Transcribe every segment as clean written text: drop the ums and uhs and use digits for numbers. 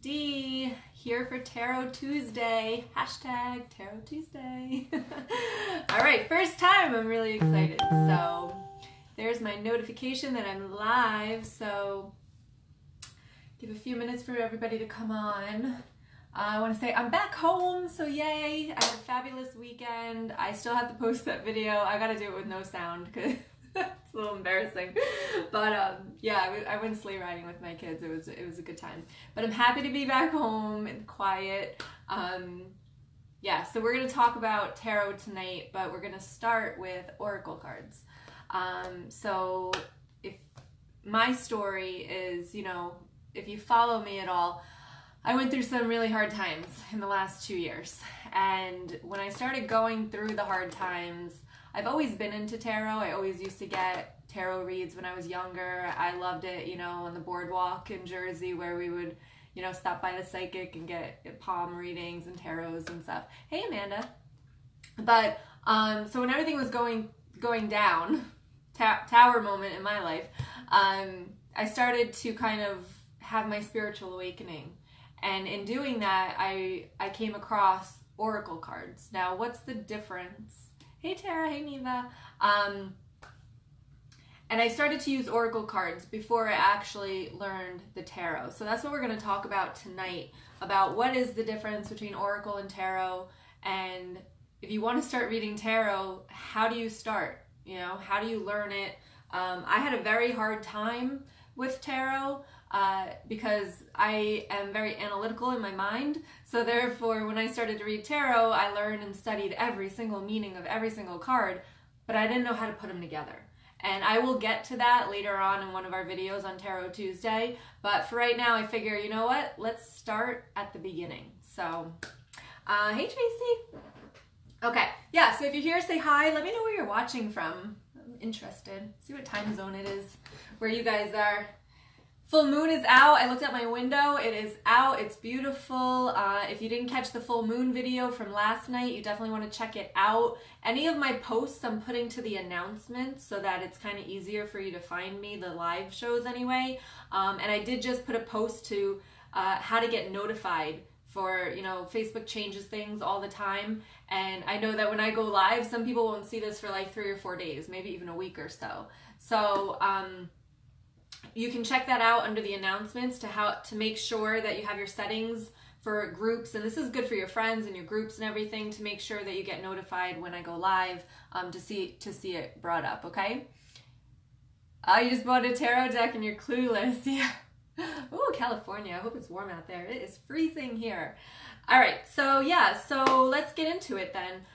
Dee, here for Tarot Tuesday. Hashtag Tarot Tuesday. All right, first time. I'm really excited. So there's my notification that I'm live. So give a few minutes for everybody to come on. I want to say I'm back home, so yay. I had a fabulous weekend. I still have to post that video. I got to do it with no sound because it's a little embarrassing. But yeah, I went sleigh riding with my kids. It was a good time. But I'm happy to be back home and quiet. Yeah, so we're going to talk about tarot tonight, but we're going to start with oracle cards. So if my story is, you know, if you follow me at all, I went through some really hard times in the last 2 years. And when I started going through the hard times, I've always been into tarot. I always used to get tarot reads when I was younger. I loved it, you know, on the boardwalk in Jersey where we would, you know, stop by the psychic and get palm readings and tarots and stuff. Hey, Amanda. But, so when everything was going down, tower moment in my life, I started to kind of have my spiritual awakening. And in doing that, I came across oracle cards. Now, what's the difference? Hey, Tara. Hey, Neva. And I started to use oracle cards before I actually learned the tarot. So that's what we're going to talk about tonight, about what is the difference between oracle and tarot. And if you want to start reading tarot, how do you start? You know, how do you learn it? I had a very hard time with tarot. Because I am very analytical in my mind. So therefore, when I started to read tarot, I learned and studied every single meaning of every single card, but I didn't know how to put them together. And I will get to that later on in one of our videos on Tarot Tuesday. But for right now, I figure, you know what? Let's start at the beginning. So, hey, Tracy. Okay, yeah, so if you're here, say hi. Let me know where you're watching from. I'm interested. See what time zone it is, where you guys are. Full moon is out. I looked out my window. It is out. It's beautiful. If you didn't catch the full moon video from last night, you definitely want to check it out. Any of my posts I'm putting to the announcements so that it's kind of easier for you to find me, the live shows anyway. And I did just put a post to how to get notified for, you know, Facebook changes things all the time. And I know that when I go live, some people won't see this for like 3 or 4 days, maybe even a week or so. So, you can check that out under the announcements to make sure that you have your settings for groups, and this is good for your friends and your groups and everything, to make sure that you get notified when I go live, to see it brought up. Okay. You just bought a tarot deck and you're clueless. Yeah. Oh, California. I hope it's warm out there. It is freezing here. All right. So yeah. So let's get into it then.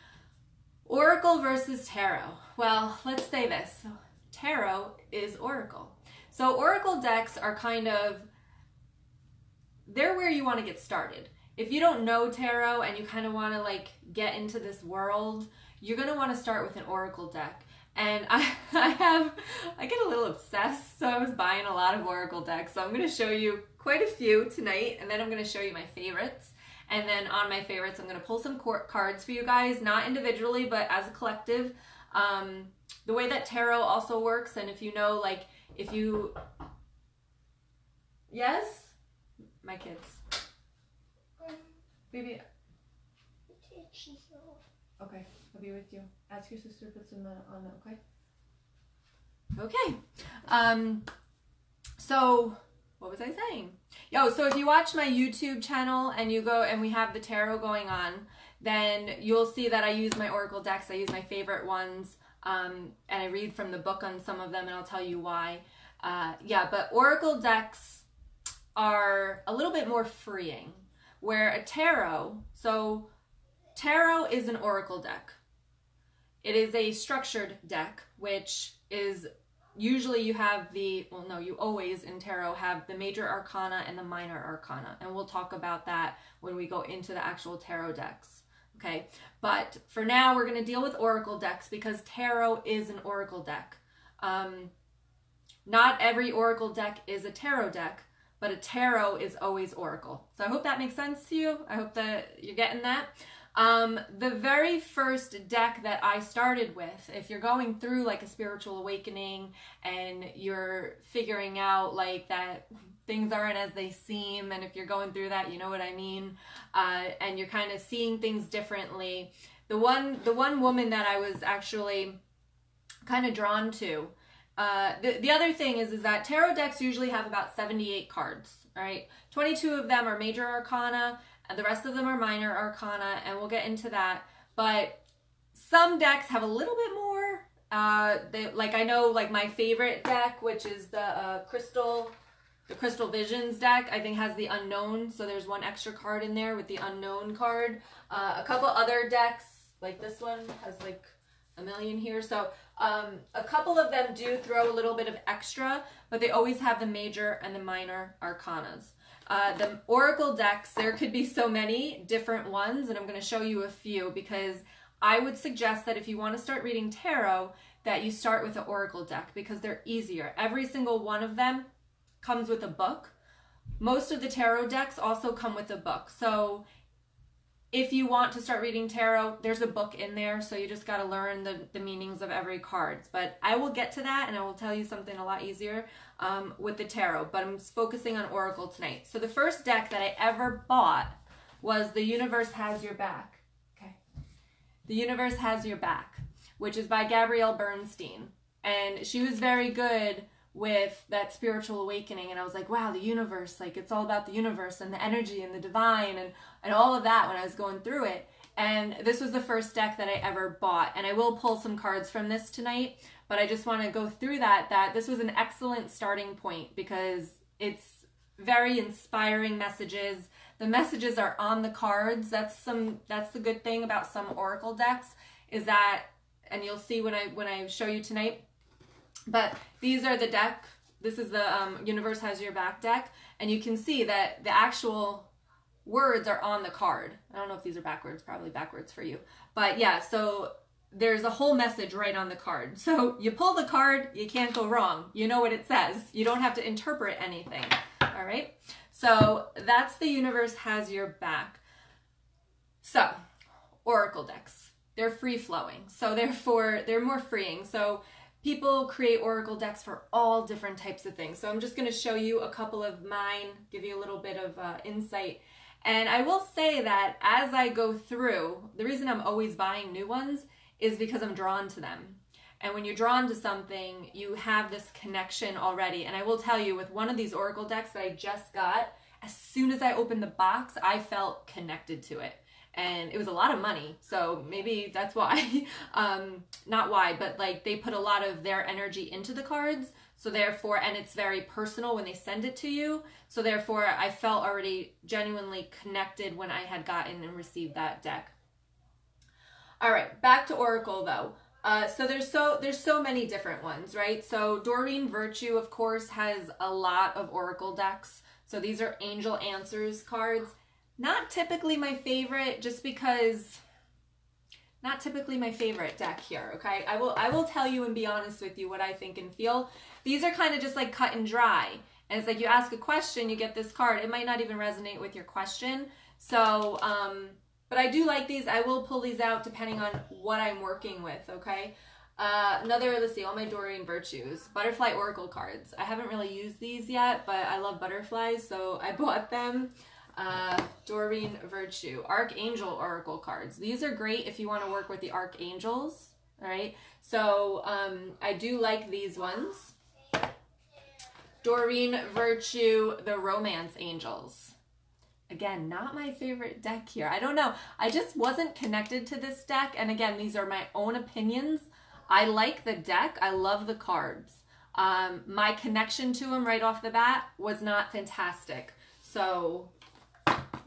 Oracle versus tarot. Well, let's say this. So, tarot is oracle. So oracle decks are kind of, they're where you want to get started. If you don't know tarot and you kind of want to like get into this world, you're going to want to start with an oracle deck. And I get a little obsessed, so I was buying a lot of oracle decks. So I'm going to show you quite a few tonight, and then I'm going to show you my favorites. And then on my favorites, I'm going to pull some cards for you guys, not individually, but as a collective. The way that tarot also works, and if you know, like, if you, yes, my kids, baby, okay, I'll be with you. Ask your sister to put some on that, okay? Okay. So what was I saying? Yo, so if you watch my YouTube channel and you go and we have the tarot going on, then you'll see that I use my oracle decks. I use my favorite ones. And I read from the book on some of them, and I'll tell you why. Yeah, but oracle decks are a little bit more freeing, where a tarot, so tarot is an oracle deck. It is a structured deck, which is usually you have the, well, no, you always in tarot have the major arcana and the minor arcana, and we'll talk about that when we go into the actual tarot decks. Okay, but for now we're going to deal with oracle decks because tarot is an oracle deck. Not every oracle deck is a tarot deck, but a tarot is always oracle. So I hope that makes sense to you. I hope that you're getting that. The very first deck that I started with, if you're going through like a spiritual awakening and you're figuring out like that things aren't as they seem, and if you're going through that, you know what I mean, and you're kind of seeing things differently. The one woman that I was actually kind of drawn to, the other thing is that tarot decks usually have about 78 cards, right? 22 of them are major arcana, and the rest of them are minor arcana, and we'll get into that. But some decks have a little bit more. Like I know, like my favorite deck, which is the Crystal Visions deck, I think has the unknown. So there's one extra card in there with the unknown card. A couple other decks, like this one, has like a million here. So a couple of them do throw a little bit of extra, but they always have the major and the minor arcanas. The oracle decks, there could be so many different ones, and I'm going to show you a few, because I would suggest that if you want to start reading tarot, that you start with the oracle deck, because they're easier. Every single one of them comes with a book. Most of the tarot decks also come with a book. So if you want to start reading tarot, there's a book in there, so you just got to learn the meanings of every card. But I will get to that, and I will tell you something a lot easier with the tarot, but I'm focusing on oracle tonight. So the first deck that I ever bought was The Universe Has Your Back. Okay. The Universe Has Your Back, which is by Gabrielle Bernstein. And she was very good with that spiritual awakening, and I was like, wow, the universe, like it's all about the universe and the energy and the divine and all of that when I was going through it. And this was the first deck that I ever bought, and I will pull some cards from this tonight, but I just want to go through that this was an excellent starting point, because it's very inspiring messages. The messages are on the cards. That's the good thing about some oracle decks, is that, and you'll see when I show you tonight, but these are the deck. This is the Universe Has Your Back deck, and you can see that the actual words are on the card. I don't know if these are backwards, probably backwards for you. But yeah, so there's a whole message right on the card. So you pull the card, you can't go wrong. You know what it says. You don't have to interpret anything. All right? So that's The Universe Has Your Back. So, oracle decks. They're free-flowing. So therefore, they're more freeing. So people create oracle decks for all different types of things. So I'm just going to show you a couple of mine, give you a little bit of insight. And I will say that as I go through, the reason I'm always buying new ones is because I'm drawn to them. And when you're drawn to something, you have this connection already. And I will tell you, with one of these oracle decks that I just got, as soon as I opened the box, I felt connected to it. And it was a lot of money, so maybe that's why. Not why, but like they put a lot of their energy into the cards, so therefore, and it's very personal when they send it to you, so therefore I felt already genuinely connected when I had gotten and received that deck. All right, back to oracle though. So there's so many different ones, right? So Doreen Virtue, of course, has a lot of oracle decks. So these are angel answers cards. Not typically my favorite, just because, not typically my favorite deck here, okay? I will tell you and be honest with you what I think and feel. These are kind of just like cut and dry. And it's like you ask a question, you get this card. It might not even resonate with your question. So, but I do like these. I will pull these out depending on what I'm working with, okay? Let's see, all my Doreen Virtues. Butterfly Oracle cards. I haven't really used these yet, but I love butterflies, so I bought them. Doreen Virtue. Archangel Oracle cards. These are great if you want to work with the archangels, all right? So I do like these ones. Doreen Virtue, the Romance Angels. Again, not my favorite deck here. I don't know. I just wasn't connected to this deck. And again, these are my own opinions. I like the deck. I love the cards. My connection to them right off the bat was not fantastic. So,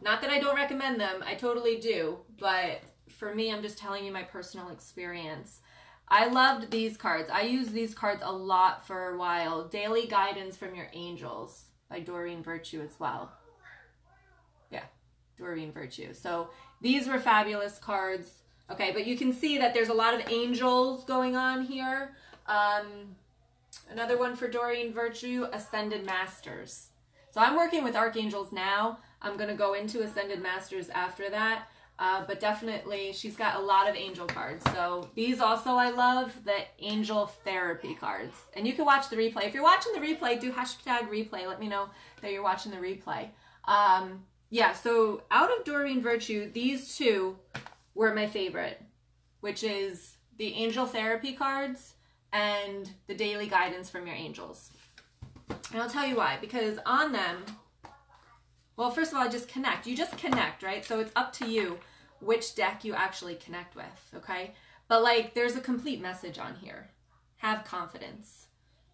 not that I don't recommend them. I totally do. But for me, I'm just telling you my personal experience. I loved these cards. I used these cards a lot for a while. Daily Guidance from Your Angels by Doreen Virtue as well. Yeah, Doreen Virtue. So these were fabulous cards. Okay, but you can see that there's a lot of angels going on here. Another one for Doreen Virtue, Ascended Masters. So I'm working with archangels now. I'm going to go into Ascended Masters after that. But definitely she's got a lot of angel cards. So these also I love, the angel therapy cards. And you can watch the replay. If you're watching the replay, do hashtag replay. Let me know that you're watching the replay. Yeah, so out of Doreen Virtue, these two were my favorite, which is the angel therapy cards and the daily guidance from your angels. And I'll tell you why. Because on them, well, first of all, just connect. You just connect, right? So it's up to you which deck you actually connect with, okay? But like, there's a complete message on here. Have confidence.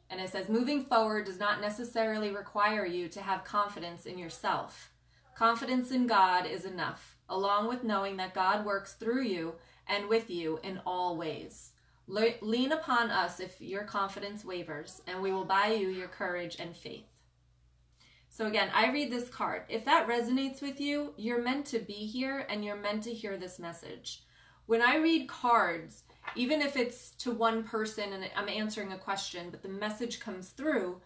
And it says, moving forward does not necessarily require you to have confidence in yourself. Confidence in God is enough, along with knowing that God works through you and with you in all ways. Lean upon us if your confidence wavers, and we will buy you your courage and faith. So again, I read this card. If that resonates with you, you're meant to be here and you're meant to hear this message. When I read cards, even if it's to one person and I'm answering a question, but the message comes through,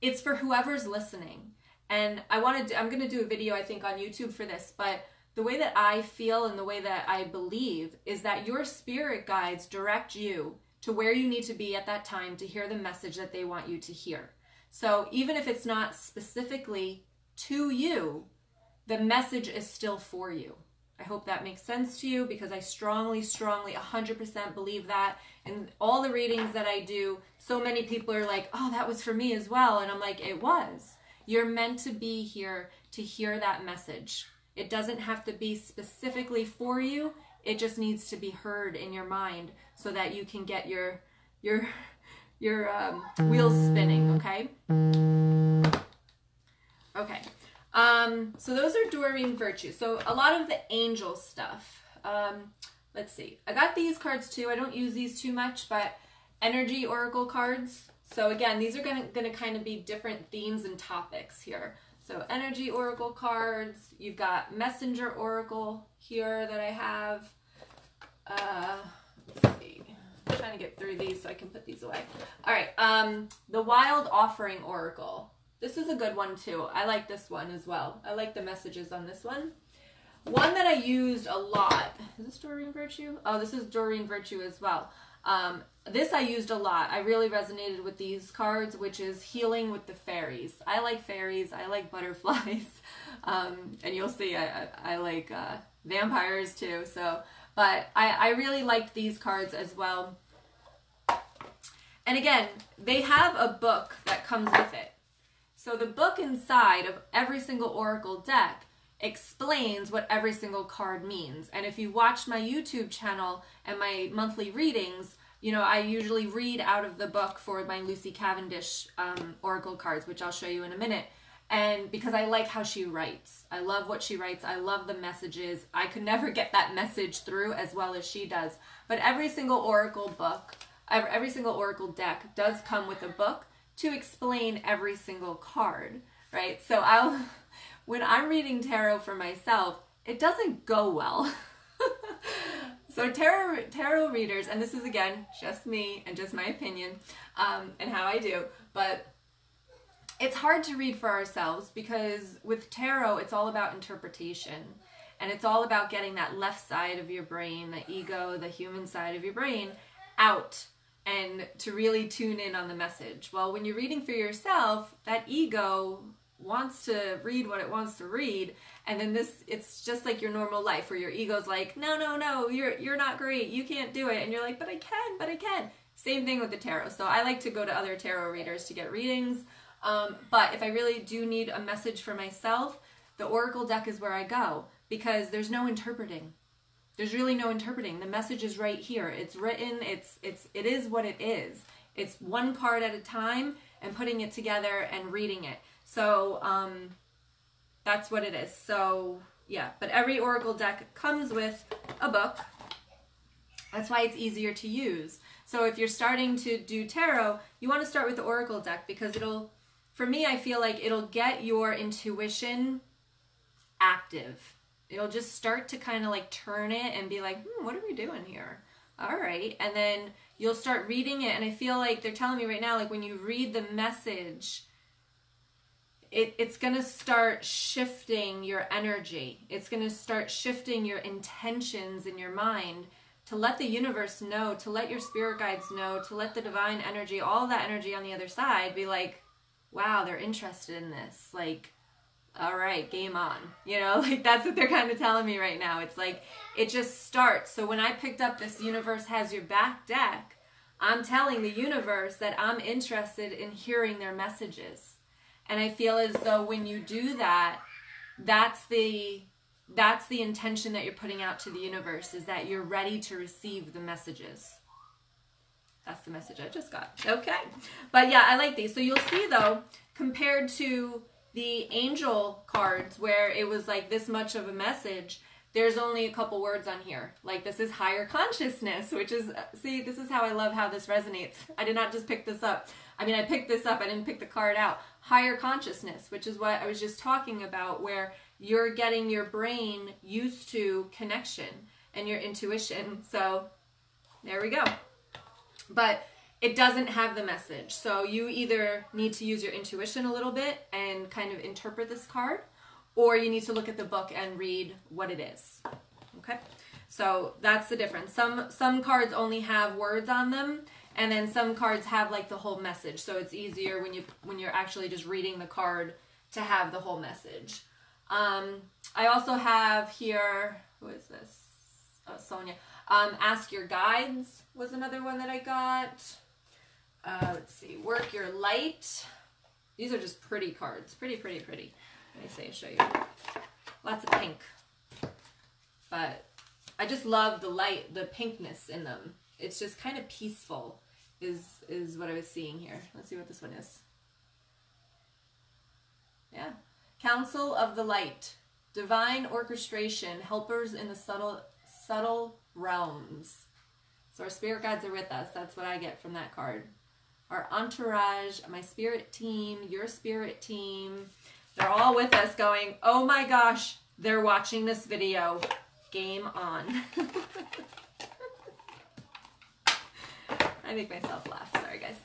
it's for whoever's listening. And I'm going to do a video, I think, on YouTube for this, but the way that I feel and the way that I believe is that your spirit guides direct you to where you need to be at that time to hear the message that they want you to hear. So even if it's not specifically to you, the message is still for you. I hope that makes sense to you, because I strongly, 100% believe that. And all the readings that I do, so many people are like, oh, that was for me as well. And I'm like, it was. You're meant to be here to hear that message. It doesn't have to be specifically for you. It just needs to be heard in your mind so that you can get your wheels spinning, okay? Okay. So those are Doreen Virtue. So a lot of the angel stuff. Let's see. I got these cards too. I don't use these too much, but energy oracle cards. So again, these are going to kind of be different themes and topics here. So energy oracle cards. You've got messenger oracle here that I have. Let's see. I'm trying to get through these so I can put these away. All right. The wild offering oracle. This is a good one too. I like this one as well. I like the messages on this one. One that I used a lot. Is this Doreen Virtue? Oh, this is Doreen Virtue as well. This I used a lot. I really resonated with these cards, which is healing with the fairies. I like fairies. I like butterflies. And you'll see I like vampires too. So, but I really liked these cards as well. And again, they have a book that comes with it. So the book inside of every single oracle deck explains what every single card means. And if you watched my YouTube channel and my monthly readings, you know, I usually read out of the book for my Lucy Cavendish oracle cards, which I'll show you in a minute. And because I like how she writes. I love what she writes. I love the messages. I could never get that message through as well as she does. But every single oracle book, every single oracle deck does come with a book to explain every single card, right? So when I'm reading tarot for myself, it doesn't go well. So tarot readers, and this is again just me and just my opinion and how I do, but it's hard to read for ourselves because with tarot, it's all about interpretation. And it's all about getting that left side of your brain, the ego, the human side of your brain, out and to really tune in on the message. Well, when you're reading for yourself, that ego wants to read what it wants to read, and then it's just like your normal life where your ego's like, no, you're not great, you can't do it, and you're like, but I can. Same thing with the tarot. So I like to go to other tarot readers to get readings, but if I really do need a message for myself, the oracle deck is where I go, because there's no interpreting. There's really no interpreting. The message is right here. It's written. It is what it is. It's one card at a time and putting it together and reading it. So that's what it is. So yeah, but every oracle deck comes with a book. That's why it's easier to use. So if you're starting to do tarot, you want to start with the oracle deck because for me, I feel like it'll get your intuition active. It'll just start to kind of like turn it and be like, what are we doing here? All right. And then you'll start reading it. And I feel like they're telling me right now, like when you read the message, it's going to start shifting your energy. It's going to start shifting your intentions in your mind to let the universe know, to let your spirit guides know, to let the divine energy, all that energy on the other side be like, wow, they're interested in this. Like, all right, game on. You know, like that's what they're kind of telling me right now. It's like, it just starts. So when I picked up this Universe Has Your Back deck, I'm telling the universe that I'm interested in hearing their messages. And I feel as though when you do that, that's the intention that you're putting out to the universe, is that you're ready to receive the messages. That's the message I just got. Okay. But yeah, I like these. So you'll see though, compared to the angel cards where it was like this much of a message, there's only a couple words on here. Like this is higher consciousness, which is, see, this is how I love how this resonates. I did not just pick this up. I mean, I picked this up. I didn't pick the card out. Higher consciousness, which is what I was just talking about, where you're getting your brain used to connection and your intuition. So there we go. But it doesn't have the message. So you either need to use your intuition a little bit and kind of interpret this card, or you need to look at the book and read what it is. Okay? So that's the difference. Some cards only have words on them, and then some cards have like the whole message. So it's easier when you're actually just reading the card to have the whole message. I also have here, who is this? Oh, Sonia. Ask Your Guides was another one that I got. Let's see. Work Your Light. These are just pretty cards. Pretty, pretty, pretty. Let me see, show you. Lots of pink. But I just love the light, the pinkness in them. It's just kind of peaceful is what I was seeing here. Let's see what this one is. Yeah. Council of the Light. Divine orchestration. Helpers in the subtle realms. So our spirit guides are with us. That's what I get from that card. Our entourage, my spirit team, your spirit team. They're all with us going, oh my gosh, they're watching this video. Game on. I make myself laugh. Sorry, guys.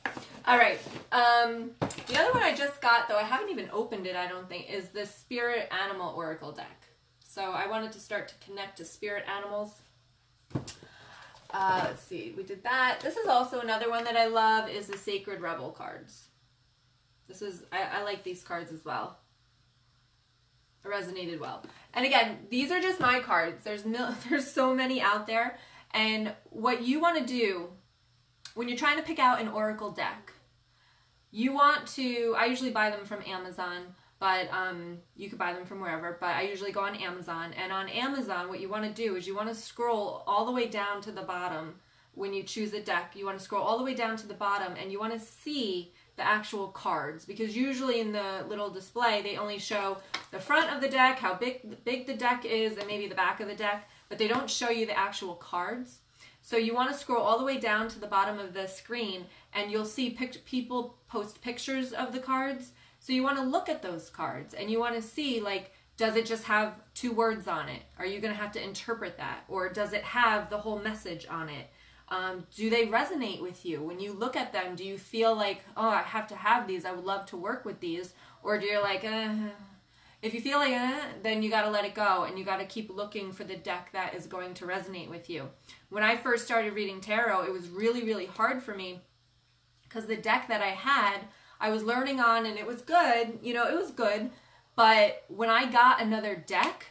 All right. The other one I just got, though I haven't even opened it, I don't think, is the Spirit Animal Oracle deck. So I wanted to start to connect to spirit animals. Let's see. We did that. This is also another one that I love, is the Sacred Rebel cards. This is, I like these cards as well. It resonated well. And again, these are just my cards. There's so many out there. And what you want to do when you're trying to pick out an oracle deck, you want to, I usually buy them from Amazon, but you could buy them from wherever, but I usually go on Amazon. And on Amazon, what you want to do is you want to scroll all the way down to the bottom. When you choose a deck, you want to scroll all the way down to the bottom, and you want to see the actual cards, because usually in the little display they only show the front of the deck, how big the deck is, and maybe the back of the deck, but they don't show you the actual cards. So you want to scroll all the way down to the bottom of the screen, and you'll see people post pictures of the cards. So you want to look at those cards, and you want to see, like, does it just have 2 words on it? Are you going to have to interpret that? Or does it have the whole message on it? Do they resonate with you? When you look at them, do you feel like, oh, I have to have these, I would love to work with these? Or do you like, if you feel like, then you got to let it go, and you got to keep looking for the deck that is going to resonate with you. When I first started reading tarot, it was really, really hard for me, because the deck that I had, I was learning on, and it was good, you know, it was good, but when I got another deck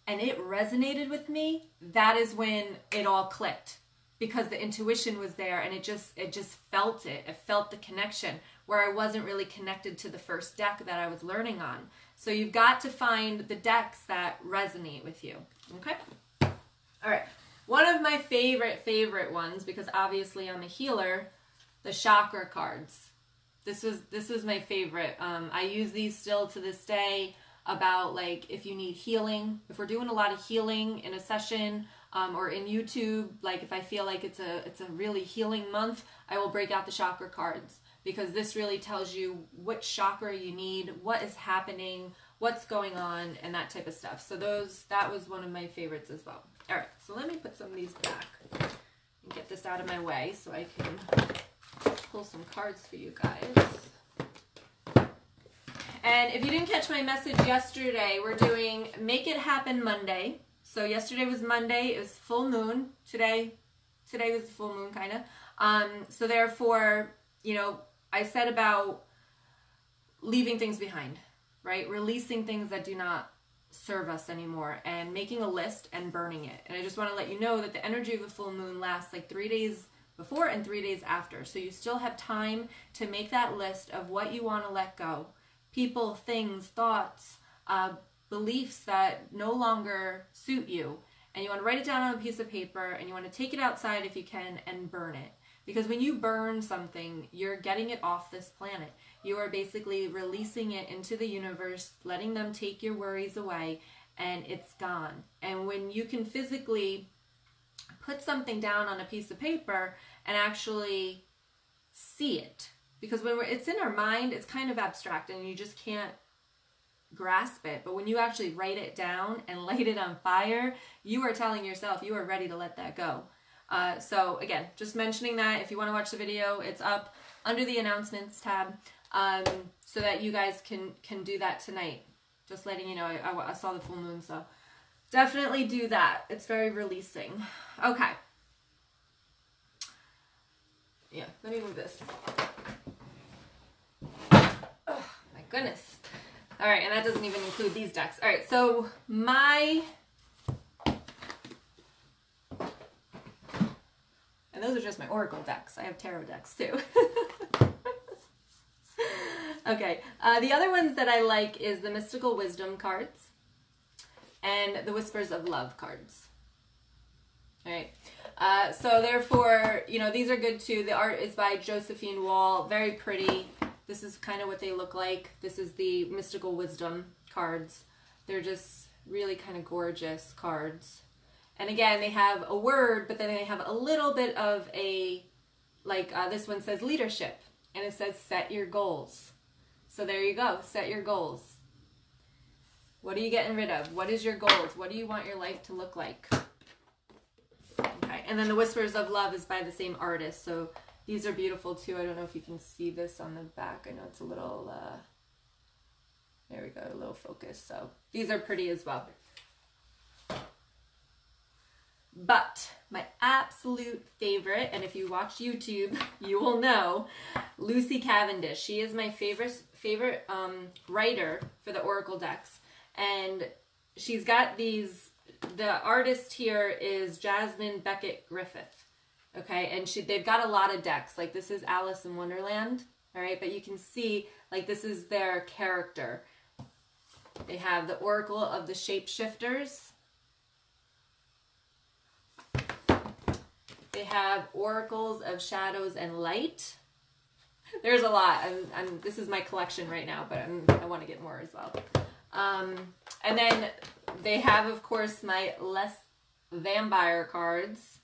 and it resonated with me, that is when it all clicked. Because the intuition was there, and it just felt it. It felt the connection, where I wasn't really connected to the first deck that I was learning on. So you've got to find the decks that resonate with you. Okay? All right. One of my favorite ones, because obviously I'm a healer, the chakra cards. This was my favorite. I use these still to this day about, like, if you need healing, if we're doing a lot of healing in a session, or in YouTube, like if I feel like it's a really healing month, I will break out the chakra cards, because this really tells you what chakra you need, what is happening, what's going on, and that type of stuff. So that was one of my favorites as well. All right, so let me put some of these back and get this out of my way so I can pull some cards for you guys. And And if you didn't catch my message yesterday, we're doing Make It Happen Monday. So yesterday was Monday. It was full moon. Today was full moon, kind of. So therefore, you know, I said about leaving things behind, right? Releasing things that do not serve us anymore and making a list and burning it. And I just want to let you know that the energy of a full moon lasts like 3 days before and 3 days after. So you still have time to make that list of what you want to let go. People, things, thoughts, beliefs that no longer suit you. And you want to write it down on a piece of paper and you want to take it outside if you can and burn it. Because when you burn something, you're getting it off this planet. You are basically releasing it into the universe, letting them take your worries away, and it's gone. And when you can physically put something down on a piece of paper and actually see it, because when it's in our mind, it's kind of abstract and you just can't grasp it. But when you actually write it down and light it on fire, you are telling yourself you are ready to let that go. So again, just mentioning that. If you want to watch the video, it's up under the announcements tab, so that you guys can do that tonight. Just letting you know, I saw the full moon, so definitely do that. It's very releasing. Okay. Yeah, let me move this. Oh, my goodness. All right, and that doesn't even include these decks. All right, so and those are just my Oracle decks. I have tarot decks too. Okay, the other ones that I like is the Mystical Wisdom cards and the Whispers of Love cards. All right, so therefore, you know, these are good too. The art is by Josephine Wall, very pretty. This is kind of what they look like. This is the Mystical Wisdom cards. They're just really kind of gorgeous cards. And again, they have a word, but then they have a little bit of a, like this one says leadership, and it says set your goals. So there you go, set your goals. What are you getting rid of? What is your goals? What do you want your life to look like? Okay, and then the Whispers of Love is by the same artist, so these are beautiful too. I don't know if you can see this on the back. I know it's a little, there we go, a little focus. So these are pretty as well. But my absolute favorite, and if you watch YouTube, you will know, Lucy Cavendish. She is my favorite writer for the Oracle decks. And she's got these, the artist here is Jasmine Beckett Griffith. Okay, and they've got a lot of decks. Like this is Alice in Wonderland, all right? But you can see, like this is their character. They have the Oracle of the Shapeshifters. They have Oracles of Shadows and Light. There's a lot. This is my collection right now, but I want to get more as well. And then they have, of course, my less vampire cards.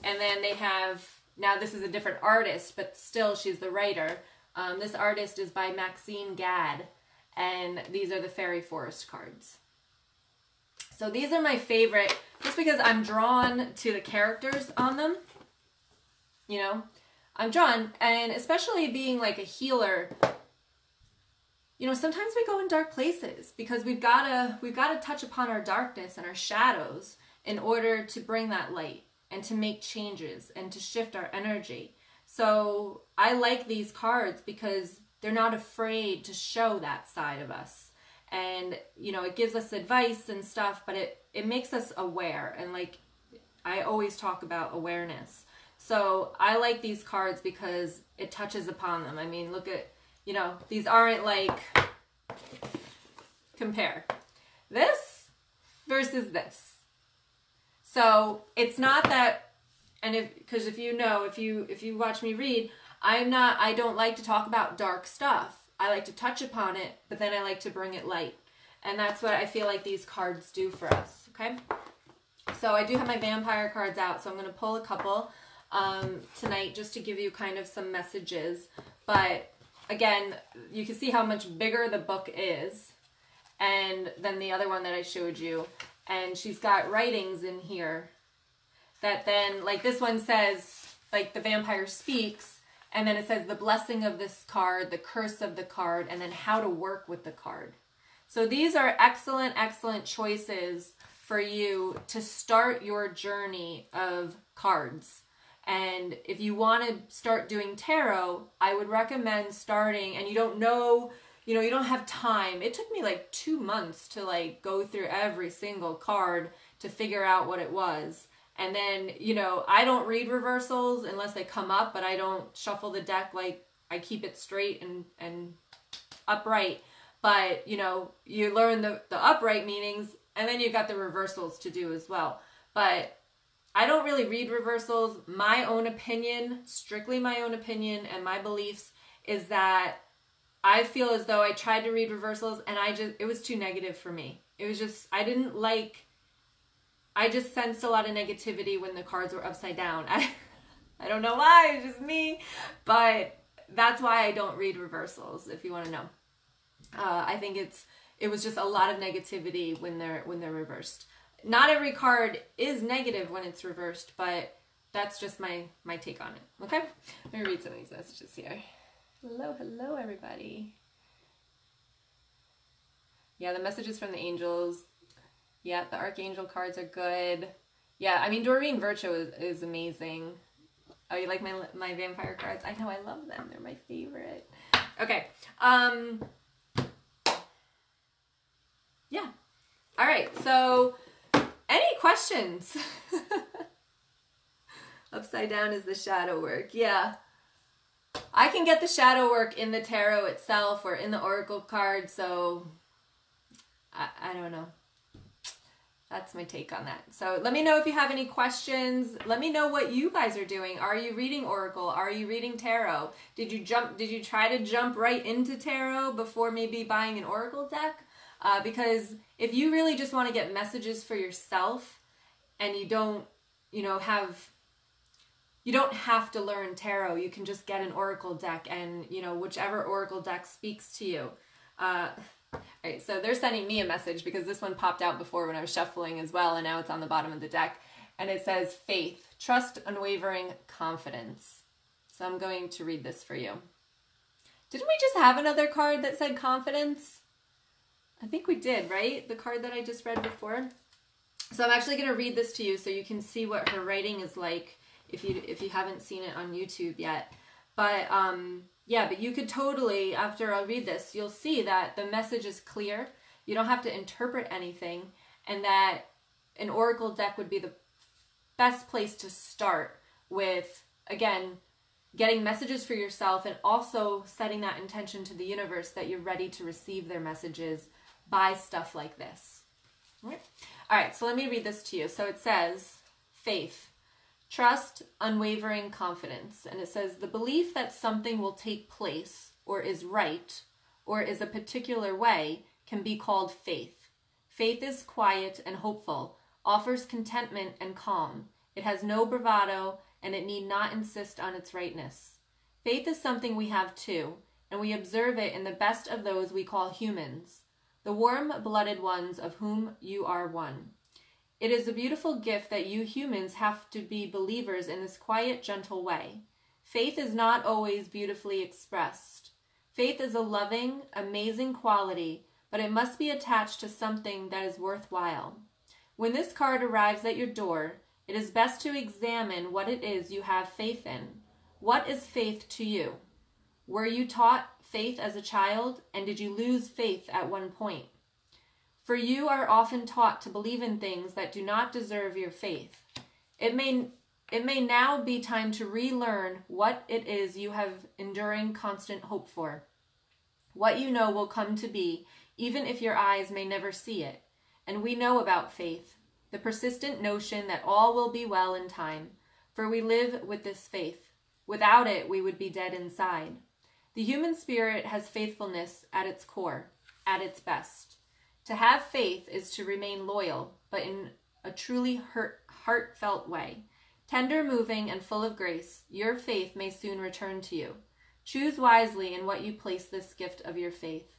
And then they have, now this is a different artist, but still she's the writer. This artist is by Maxine Gadd, and these are the Fairy Forest cards. So these are my favorite, just because I'm drawn to the characters on them. You know, I'm drawn, and especially being like a healer, you know, sometimes we go in dark places because we've got to touch upon our darkness and our shadows in order to bring that light and to make changes and to shift our energy. So I like these cards because they're not afraid to show that side of us. And, you know, it gives us advice and stuff, but it makes us aware. And like, I always talk about awareness. So I like these cards because it touches upon them. I mean, look at, you know, these aren't like, compare this versus this. So it's not that, and because if you know, if you watch me read, I don't like to talk about dark stuff. I like to touch upon it, but then I like to bring it light. And that's what I feel like these cards do for us, okay? So I do have my vampire cards out, so I'm going to pull a couple tonight just to give you kind of some messages. But again, you can see how much bigger the book is and then the other one that I showed you. And she's got writings in here that then, like this one says, like the vampire speaks, And then it says the blessing of this card, the curse of the card, and then how to work with the card. So these are excellent, excellent choices for you to start your journey of cards. And if you want to start doing tarot, I would recommend starting, and you don't know, you don't have time. It took me like 2 months to like go through every single card to figure out what it was. And then, I don't read reversals unless they come up, but I don't shuffle the deck. Like, I keep it straight and upright. But, you learn the upright meanings, and then you've got the reversals to do as well. But I don't really read reversals. My own opinion, strictly my own opinion, and my beliefs is that I feel as though I tried to read reversals, and it was too negative for me. It was just, I just sensed a lot of negativity when the cards were upside down. I don't know why, it's just me, but that's why I don't read reversals, if you want to know. I think it was just a lot of negativity when they're reversed. Not every card is negative when it's reversed, but that's just my take on it. Okay? Let me read some of these messages here. Hello, everybody. Yeah, the messages from the angels. Yeah, the Archangel cards are good. Yeah, I mean, Doreen Virtue is amazing. Oh, you like my vampire cards? I know, I love them. They're my favorite. Okay. Yeah. All right, so any questions? Upside down is the shadow work. Yeah. I can get the shadow work in the tarot itself or in the oracle card, so I don't know. That's my take on that. So let me know if you have any questions. Let me know what you guys are doing. Are you reading oracle? Are you reading tarot? Did you try to jump right into tarot before maybe buying an oracle deck? Because if you really just want to get messages for yourself and you don't have to learn tarot, you can just get an oracle deck and, whichever oracle deck speaks to you. Alright, so they're sending me a message because this one popped out before when I was shuffling as well, and now it's on the bottom of the deck. And it says, faith, trust, unwavering confidence. So I'm going to read this for you. Didn't we just have another card that said confidence? I think we did, right? The card that I just read before. So I'm actually going to read this to you so you can see what her writing is like if you haven't seen it on YouTube yet. But yeah, but you could totally, after I read this, you'll see that the message is clear. You don't have to interpret anything, and that an oracle deck would be the best place to start with, again, getting messages for yourself and also setting that intention to the universe that you're ready to receive their messages by stuff like this. All right, so let me read this to you. So it says, faith. Trust, unwavering confidence. And it says, the belief that something will take place or is right or is a particular way can be called faith. Faith is quiet and hopeful, offers contentment and calm. It has no bravado, and it need not insist on its rightness. Faith is something we have too, and we observe it in the best of those we call humans, the warm-blooded ones of whom you are one. It is a beautiful gift that you humans have to be believers in this quiet, gentle way. Faith is not always beautifully expressed. Faith is a loving, amazing quality, but it must be attached to something that is worthwhile. When this card arrives at your door, it is best to examine what it is you have faith in. What is faith to you? Were you taught faith as a child, and did you lose faith at one point? For you are often taught to believe in things that do not deserve your faith. It may now be time to relearn what it is you have enduring constant hope for. What you know will come to be, even if your eyes may never see it. And we know about faith, the persistent notion that all will be well in time, for we live with this faith. Without it, we would be dead inside. The human spirit has faithfulness at its core, at its best. To have faith is to remain loyal, but in a truly heartfelt way. Tender, moving, and full of grace, your faith may soon return to you. Choose wisely in what you place this gift of your faith.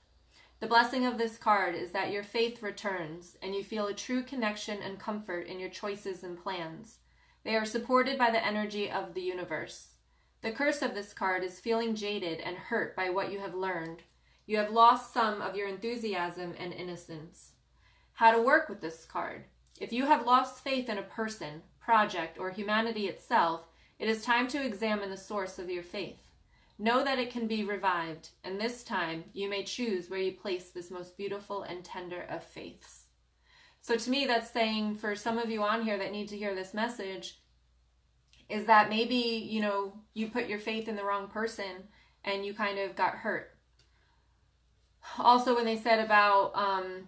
The blessing of this card is that your faith returns, and you feel a true connection and comfort in your choices and plans. They are supported by the energy of the universe. The curse of this card is feeling jaded and hurt by what you have learned. You have lost some of your enthusiasm and innocence. How to work with this card. If you have lost faith in a person, project, or humanity itself, it is time to examine the source of your faith. Know that it can be revived, and this time you may choose where you place this most beautiful and tender of faiths. So to me, that's saying for some of you on here that need to hear this message, is that maybe, you know, you put your faith in the wrong person and you kind of got hurt. Also, when they said about,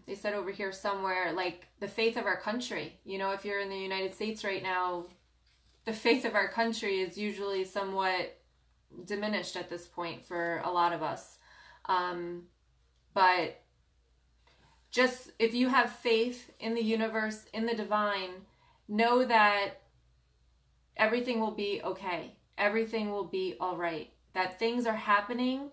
they said over here somewhere, like the faith of our country, you know, if you're in the United States right now, the faith of our country is usually somewhat diminished at this point for a lot of us. But just if you have faith in the universe, in the divine, know that everything will be okay. Everything will be all right. That things are happening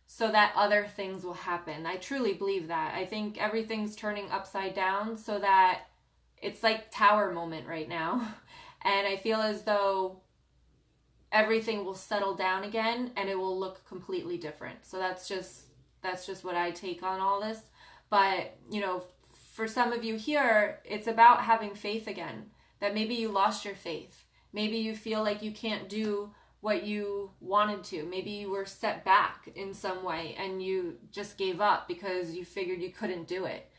so that other things will happen. I truly believe that. I think everything's turning upside down so that it's like tower moment right now. And I feel as though everything will settle down again and it will look completely different. So that's just what I take on all this. But, you know, for some of you here, it's about having faith again. That maybe you lost your faith. Maybe you feel like you can't do what you wanted to. Maybe you were set back in some way and you just gave up because you figured you couldn't do it.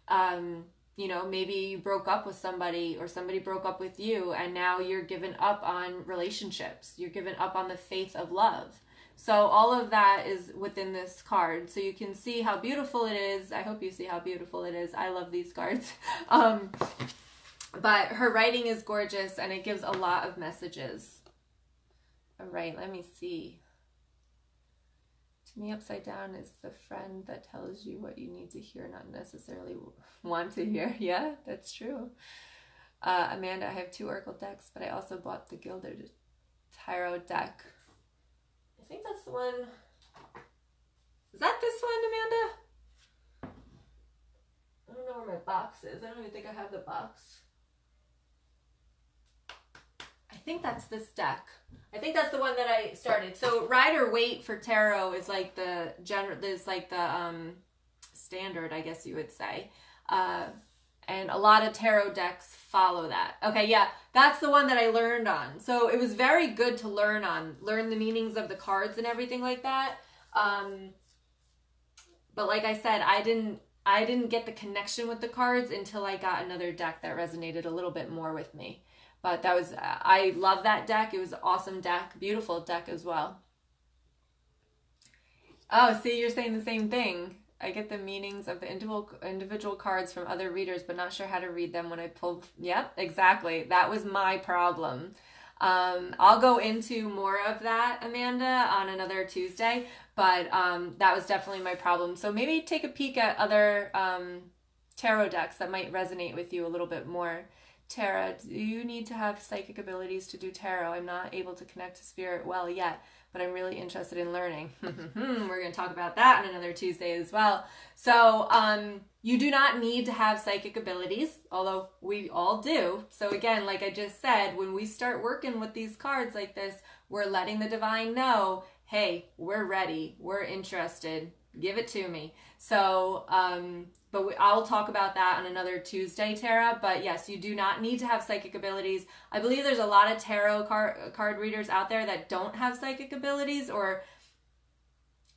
You know, maybe you broke up with somebody or somebody broke up with you and now you're giving up on relationships. You're giving up on the faith of love. So all of that is within this card. So you can see how beautiful it is. I hope you see how beautiful it is. I love these cards. But her writing is gorgeous and it gives a lot of messages. All right, let me see. To me, upside down is the friend that tells you what you need to hear, not necessarily want to hear. Yeah, that's true. Amanda, I have 2 Oracle decks, but I also bought the Gilded Tarot deck. I think that's the one. Is that this one, Amanda? I don't know where my box is. I don't even think I have the box. I think that's this deck. I think that's the one that I started. So Rider Waite for tarot is like the standard, I guess you would say. And a lot of tarot decks follow that. Okay, yeah, that's the one that I learned on. So it was very good to learn the meanings of the cards and everything like that. But like I said, I didn't get the connection with the cards until I got another deck that resonated a little bit more with me. But that was, I love that deck. It was an awesome deck, beautiful deck as well. Oh, see, you're saying the same thing. I get the meanings of the individual cards from other readers, but not sure how to read them when I pull. Yep, exactly. That was my problem. I'll go into more of that, Amanda, on another Tuesday, but that was definitely my problem. So maybe take a peek at other tarot decks that might resonate with you a little bit more. Tara, do you need to have psychic abilities to do tarot? I'm not able to connect to spirit well yet, but I'm really interested in learning. We're going to talk about that on another Tuesday as well. So you do not need to have psychic abilities, although we all do. So again, like I just said, when we start working with these cards like this, we're letting the divine know, hey, we're ready, we're interested, give it to me. So, I'll talk about that on another Tuesday, Tara. But yes, you do not need to have psychic abilities. I believe there's a lot of tarot card readers out there that don't have psychic abilities or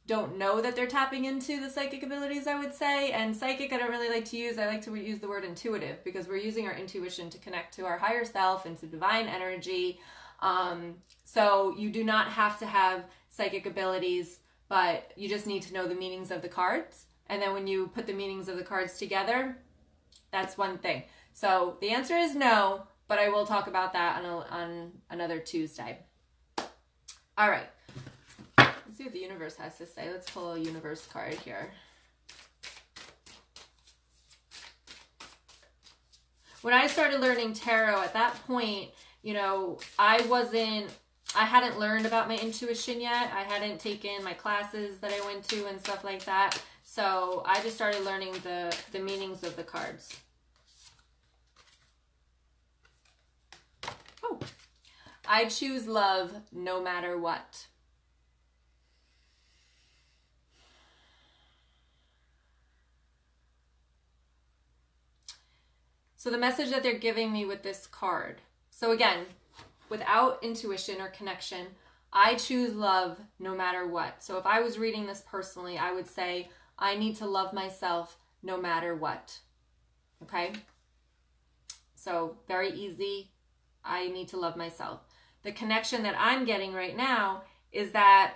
don't know that they're tapping into the psychic abilities, I would say. And psychic, I don't really like to use. I like to use the word intuitive because we're using our intuition to connect to our higher self and to divine energy. So you do not have to have psychic abilities, but you just need to know the meanings of the cards. And then when you put the meanings of the cards together, that's one thing. So the answer is no, but I will talk about that on another Tuesday. All right. Let's see what the universe has to say. Let's pull a universe card here. When I started learning tarot at that point, you know, I hadn't learned about my intuition yet. I hadn't taken my classes that I went to and stuff like that. So I just started learning the meanings of the cards. Oh, I choose love no matter what. So the message that they're giving me with this card. So again, without intuition or connection, I choose love no matter what. So if I was reading this personally, I would say, I need to love myself no matter what. Okay? So very easy. I need to love myself. The connection that I'm getting right now is that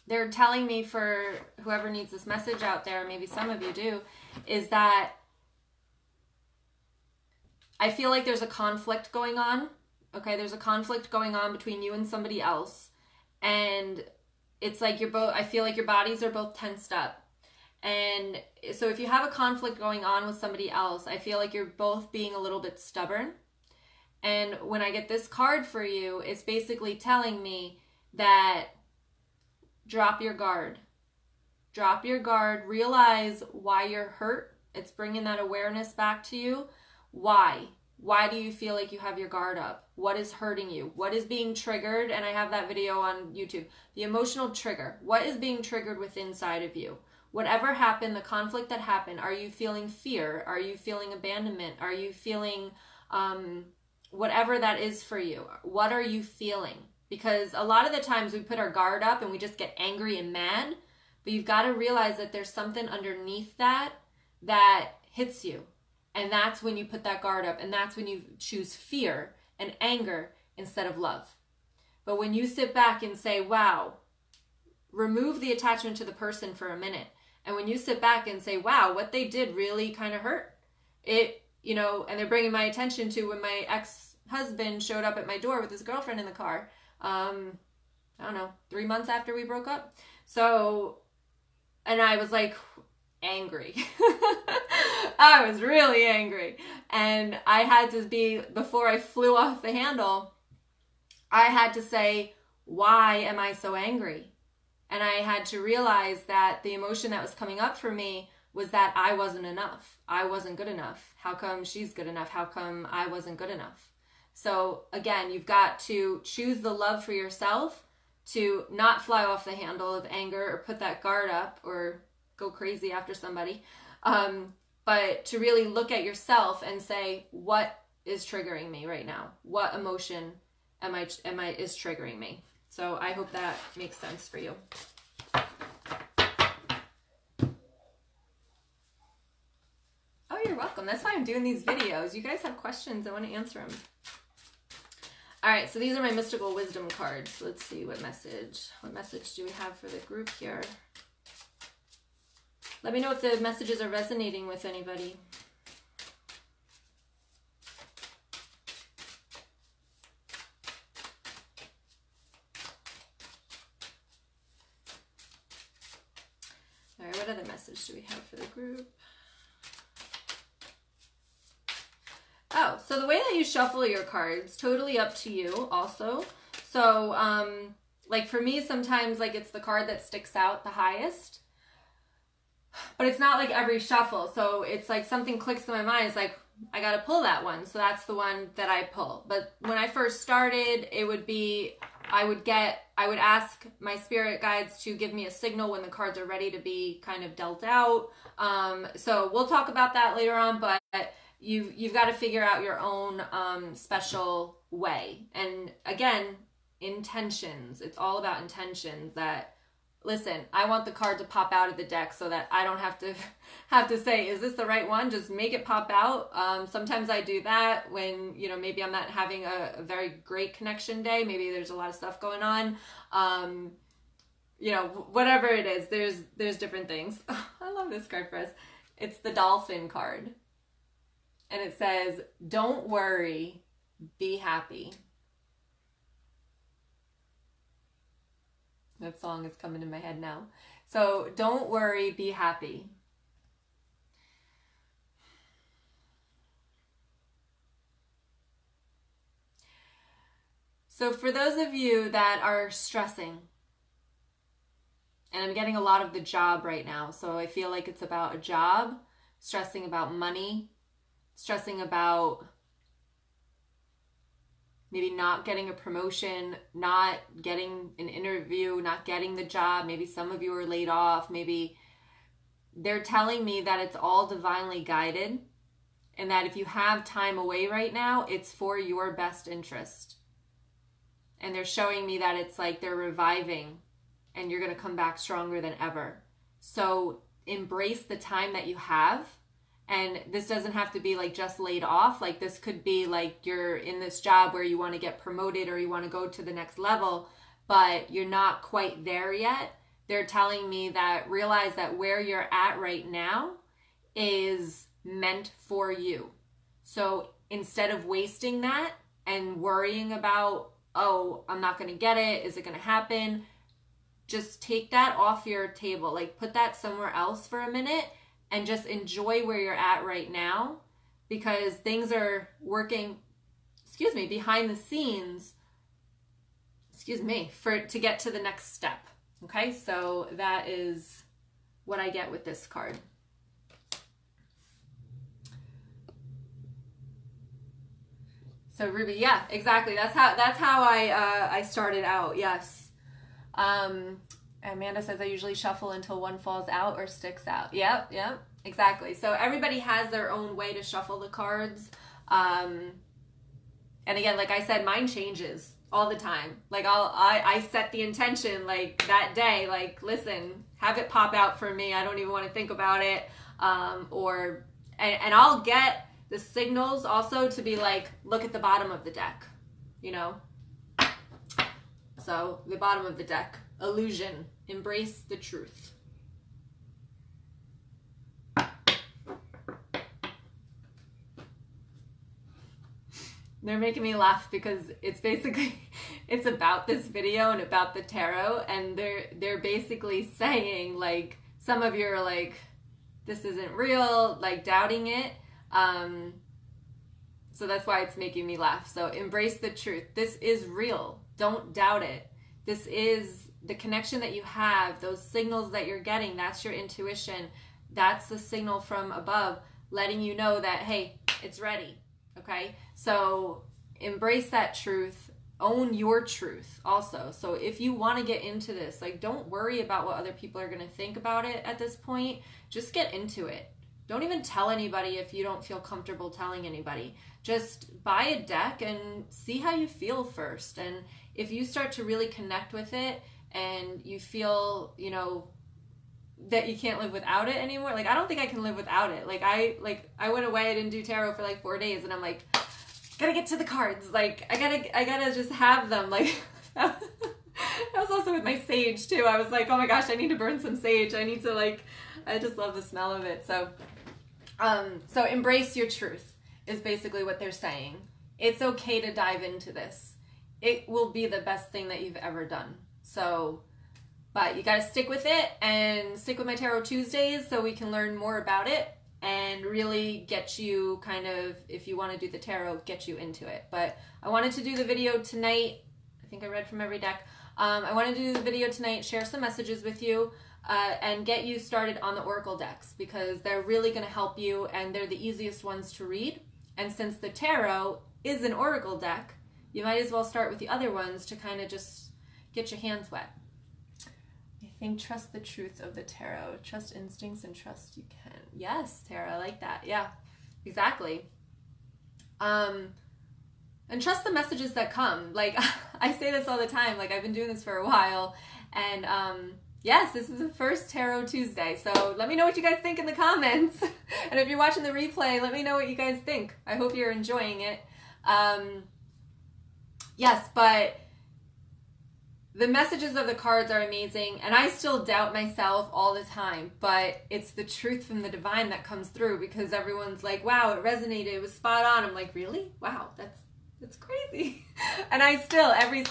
they're telling me, for whoever needs this message out there, maybe some of you do, is that I feel like there's a conflict going on. Okay, there's a conflict going on between you and somebody else. And it's like you're both, I feel like your bodies are both tensed up. And so if you have a conflict going on with somebody else, I feel like you're both being a little bit stubborn. And when I get this card for you, it's basically telling me that drop your guard. Drop your guard. Realize why you're hurt. It's bringing that awareness back to you. Why? Why do you feel like you have your guard up? What is hurting you? What is being triggered? And I have that video on YouTube. The emotional trigger. What is being triggered within inside of you? Whatever happened, the conflict that happened, are you feeling fear? Are you feeling abandonment? Are you feeling whatever that is for you? What are you feeling? Because a lot of the times we put our guard up and we just get angry and mad. But you've got to realize that there's something underneath that that hits you. And that's when you put that guard up, and that's when you choose fear and anger instead of love. But when you sit back and say, wow, remove the attachment to the person for a minute. And when you sit back and say, wow, what they did really kind of hurt. It, you know, and they're bringing my attention to when my ex-husband showed up at my door with his girlfriend in the car. I don't know, 3 months after we broke up. So, and I was like, angry. I was really angry. And I had to be, before I flew off the handle, I had to say, why am I so angry? And I had to realize that the emotion that was coming up for me was that I wasn't enough. I wasn't good enough. How come she's good enough? How come I wasn't good enough? So again, you've got to choose the love for yourself, to not fly off the handle of anger or put that guard up or go crazy after somebody, but to really look at yourself and say, what is triggering me right now? What emotion is triggering me? So I hope that makes sense for you. Oh, you're welcome. That's why I'm doing these videos. You guys have questions, I want to answer them. All right, so these are my mystical wisdom cards. Let's see what message do we have for the group here? Let me know if the messages are resonating with anybody. All right, what other message do we have for the group? Oh, so the way that you shuffle your cards, totally up to you also. So, like for me, sometimes like it's the card that sticks out the highest. But it's not like every shuffle. So it's like something clicks in my mind. It's like, I got to pull that one. So that's the one that I pull. But when I first started, it would be, I would ask my spirit guides to give me a signal when the cards are ready to be kind of dealt out. So we'll talk about that later on, but you've got to figure out your own special way. And again, intentions. It's all about intentions. That, listen, I want the card to pop out of the deck so that I don't have to say, is this the right one? Just make it pop out. Sometimes I do that when, you know, maybe I'm not having a very great connection day. Maybe there's a lot of stuff going on. You know, whatever it is, there's different things. I love this card for us. It's the dolphin card. And it says, don't worry, be happy. That song is coming in my head now. So don't worry, be happy. So for those of you that are stressing, and I'm getting a lot of the job right now, so I feel like it's about a job, stressing about money, stressing about maybe not getting a promotion, not getting an interview, not getting the job. Maybe some of you are laid off. Maybe they're telling me that it's all divinely guided, and that if you have time away right now, it's for your best interest. And they're showing me that it's like they're reviving and you're going to come back stronger than ever. So embrace the time that you have. And this doesn't have to be like just laid off. Like this could be like you're in this job where you want to get promoted or you want to go to the next level, but you're not quite there yet. They're telling me that realize that where you're at right now is meant for you. So instead of wasting that and worrying about, oh, I'm not going to get it, is it going to happen? Just take that off your table. Like put that somewhere else for a minute and just enjoy where you're at right now, because things are working, behind the scenes, to get to the next step. Okay, so that is what I get with this card. So Ruby, yeah, exactly. That's how I started out. Yes. Amanda says I usually shuffle until one falls out or sticks out. Yep, exactly. So everybody has their own way to shuffle the cards. And again, like I said, mine changes all the time. Like I set the intention like that day, like, listen, have it pop out for me. I don't even want to think about it. And I'll get the signals also to be like, look at the bottom of the deck, you know? So the bottom of the deck, illusion, embrace the truth. They're making me laugh because it's basically, it's about this video and about the tarot, and they're basically saying, like, some of you are like, this isn't real, like doubting it. So that's why it's making me laugh. So embrace the truth. This is real. Don't doubt it. This is the connection that you have, those signals that you're getting. That's your intuition. That's the signal from above letting you know that, hey, it's ready. Okay. So embrace that truth. Own your truth also. So if you want to get into this, like, don't worry about what other people are going to think about it at this point. Just get into it. Don't even tell anybody if you don't feel comfortable telling anybody. Just buy a deck and see how you feel first. And if you start to really connect with it and you feel, you know, that you can't live without it anymore. Like, I don't think I can live without it. Like I went away, I didn't do tarot for like 4 days, and I'm like, gotta get to the cards. Like, I gotta just have them. Like, that was also with my sage too. I was like, oh my gosh, I need to burn some sage. I need to, like, I just love the smell of it. So embrace your truth is basically what they're saying. It's okay to dive into this. It will be the best thing that you've ever done. So, but you got to stick with it and stick with my Tarot Tuesdays so we can learn more about it and really get you kind of, if you want to do the tarot, get you into it. But I wanted to do the video tonight. I think I read from every deck. I wanted to do the video tonight, share some messages with you, and get you started on the Oracle decks, because they're really going to help you and they're the easiest ones to read. And since the tarot is an Oracle deck, you might as well start with the other ones to kind of just get your hands wet. I think trust the truth of the tarot. Trust instincts and trust you can. Yes, Tara, I like that. Yeah, exactly. And trust the messages that come. Like, I say this all the time. Like, I've been doing this for a while. And yes, this is the first Tarot Tuesday. So let me know what you guys think in the comments. And if you're watching the replay, let me know what you guys think. I hope you're enjoying it. Yes, but the messages of the cards are amazing, and I still doubt myself all the time, but it's the truth from the divine that comes through, because everyone's like, wow, it resonated, it was spot on. I'm like, really? Wow, that's crazy. And I still, every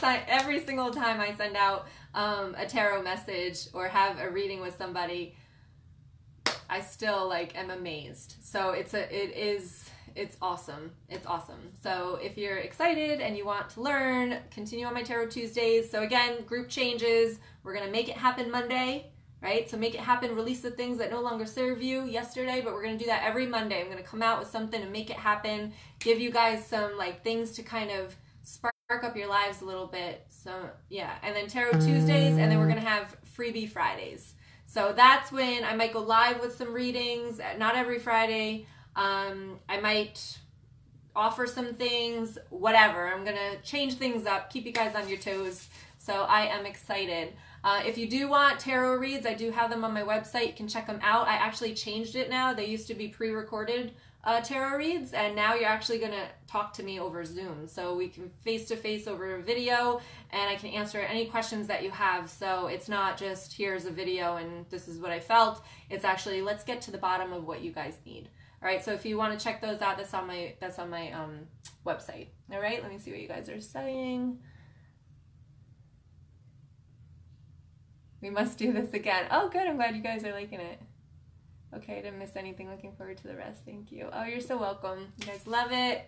single time I send out a tarot message or have a reading with somebody, I still, like, am amazed. So it's awesome. It's awesome. So if you're excited and you want to learn, continue on my Tarot Tuesdays. So again, group changes. We're going to make it happen Monday, right? So make it happen. Release the things that no longer serve you yesterday, but we're going to do that every Monday. I'm going to come out with something and make it happen. Give you guys some, like, things to kind of spark up your lives a little bit. So yeah, and then Tarot Tuesdays, and then we're gonna have Freebie Fridays. So that's when I might go live with some readings, not every Friday. I might offer some things, whatever. I'm gonna change things up, keep you guys on your toes. So I am excited. If you do want tarot reads, I do have them on my website. You can check them out. I actually changed it now. They used to be pre-recorded tarot reads, and now you're actually going to talk to me over Zoom. So we can face-to-face over a video, and I can answer any questions that you have. So it's not just here's a video and this is what I felt. It's actually let's get to the bottom of what you guys need. All right, so if you want to check those out, that's on my website. All right, let me see what you guys are saying. We must do this again. Oh, good. I'm glad you guys are liking it. Okay, I didn't miss anything. Looking forward to the rest. Thank you. Oh, you're so welcome. You guys love it.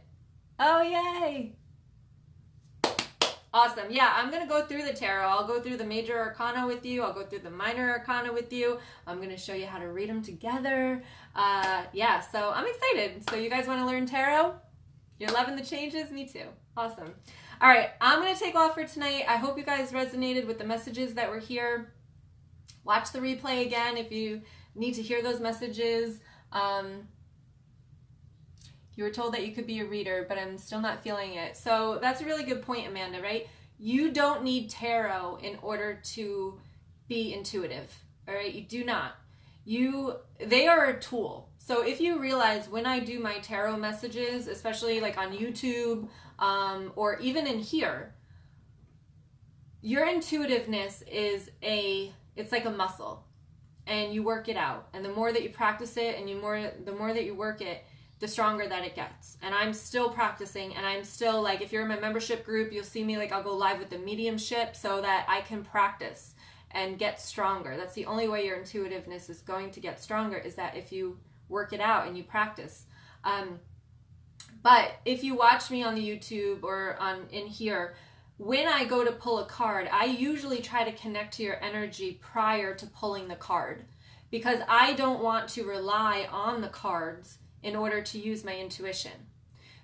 Oh, yay. Awesome. Yeah, I'm going to go through the tarot. I'll go through the major arcana with you. I'll go through the minor arcana with you. I'm going to show you how to read them together. Yeah, so I'm excited. So you guys want to learn tarot? You're loving the changes? Me too. Awesome. All right, I'm going to take off for tonight. I hope you guys resonated with the messages that were here. Watch the replay again if you need to hear those messages. You were told that you could be a reader, but I'm still not feeling it. So that's a really good point, Amanda, right? You don't need tarot in order to be intuitive, all right? You do not. They are a tool. So if you realize when I do my tarot messages, especially like on YouTube or even in here, your intuitiveness is it's like a muscle, and you work it out. And the more that you practice it and the more that you work it, the stronger that it gets. And I'm still practicing, and I'm still like, if you're in my membership group, you'll see me like I'll go live with the mediumship so that I can practice and get stronger. That's the only way your intuitiveness is going to get stronger, is that if you work it out and you practice. But if you watch me on the YouTube or in here, when I go to pull a card, I usually try to connect to your energy prior to pulling the card, because I don't want to rely on the cards in order to use my intuition.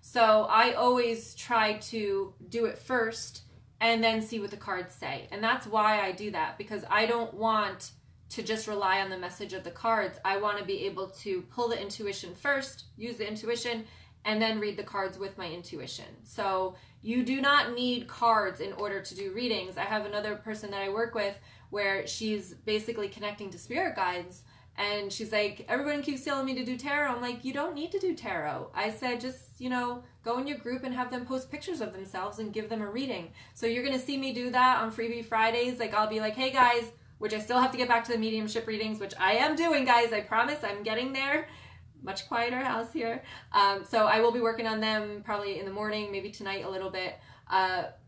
So I always try to do it first and then see what the cards say. And that's why I do that, because I don't want to just rely on the message of the cards. I want to be able to pull the intuition first, use the intuition, and then read the cards with my intuition. So you do not need cards in order to do readings. I have another person that I work with where she's basically connecting to spirit guides, and she's like, everyone keeps telling me to do tarot. I'm like, you don't need to do tarot. I said, just, go in your group and have them post pictures of themselves and give them a reading. So you're going to see me do that on Freebie Fridays. Like, I'll be like, hey guys, which I still have to get back to the mediumship readings, which I am doing, guys. I promise I'm getting there. Much quieter house here. So I will be working on them probably in the morning, maybe tonight a little bit.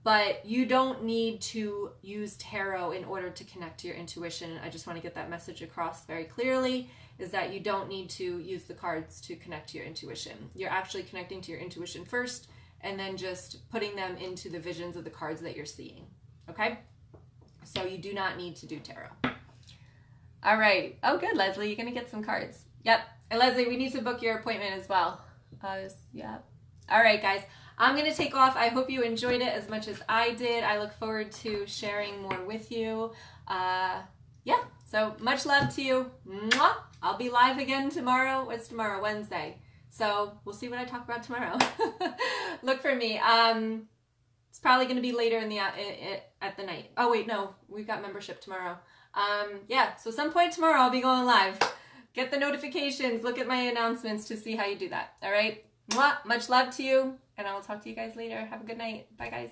But you don't need to use tarot in order to connect to your intuition. I just want to get that message across very clearly, is that you don't need to use the cards to connect to your intuition. You're actually connecting to your intuition first, and then just putting them into the visions of the cards that you're seeing. Okay? So you do not need to do tarot. All right. Oh, good, Leslie. You're going to get some cards. Yep. And Leslie, we need to book your appointment as well. Yeah. All right, guys. I'm going to take off. I hope you enjoyed it as much as I did. I look forward to sharing more with you. Yeah. So much love to you. Mwah. I'll be live again tomorrow. What's tomorrow? Wednesday. So we'll see what I talk about tomorrow. Look for me. It's probably going to be later in the at the night. Oh, wait, no. We've got membership tomorrow. Yeah. So some point tomorrow I'll be going live. Get the notifications, look at my announcements to see how you do that. All right? Mwah. Much love to you, and I will talk to you guys later. Have a good night. Bye, guys.